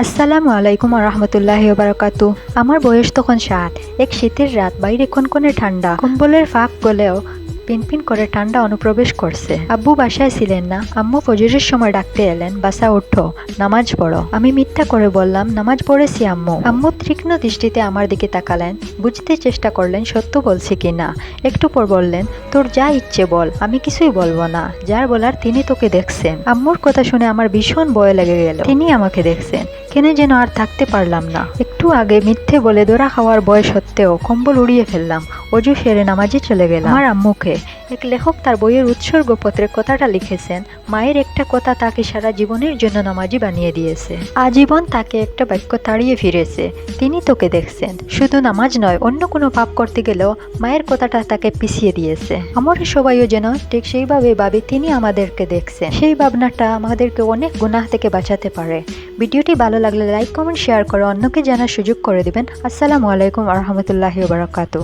আসসালামু আলাইকুম রহমতুল্লাহি বারাকাতু। আমার বয়স তখন 7। এক শীতের রাত, বাইরে কনকনে ঠান্ডা, কম্বলের ফাঁক গলেও পিনপিন করে ঠান্ডা অনুপ্রবেশ করছে। আব্বু বাসায় ছিলেন না। আম্মু ফজরের সময় ডাকতে এলেন, বাসা উঠো, নামাজ পড়ো। আমি মিথ্যা করে বললাম, নামাজ পড়েছি আম্মু। আম্মু তীক্ষ্ণ দৃষ্টিতে আমার দিকে তাকালেন, বুঝতে চেষ্টা করলেন সত্য বলছি কিনা। একটু পর বললেন, তোর যা ইচ্ছে বল, আমি কিছুই বলবো না। যার বলার তিনি তোকে দেখছেন। আম্মুর কথা শুনে আমার ভীষণ ভয় লেগে গেল। তিনি আমাকে দেখছেন, কেন যেন আর থাকতে পারলাম না। একটু আগে মিথ্যে বলে ধরা খাওয়ার ভয় সত্ত্বেও কম্বল উড়িয়ে ফেললাম। অজু সেরে নামাজে চলে গেলাম। আমার আম্মুকে এক লেখক তার বইয়ের উৎসর্গপত্রে কথাটা লিখেছেন, মায়ের একটা কথা তাকে সারা জীবনের জন্য নামাজি বানিয়ে দিয়েছে। আজীবন তাকে একটা বাক্য তাড়িয়ে ফিরেছে, তিনি তোকে দেখছেন। শুধু নামাজ নয়, অন্য কোনো পাপ করতে গেলেও মায়ের কথাটা তাকে পিছিয়ে দিয়েছে। আমরা সবাইও যেন ঠিক সেইভাবে ভাবি, তিনি আমাদেরকে দেখছেন। সেই ভাবনাটা আমাদেরকে অনেক গুনাহ থেকে বাঁচাতে পারে। ভিডিওটি ভালো লাগলে লাইক, কমেন্ট, শেয়ার করে অন্যকে জানার সুযোগ করে দিবেন। আসসালামু আলাইকুম রহমতুল্লাহি বারাকাতু।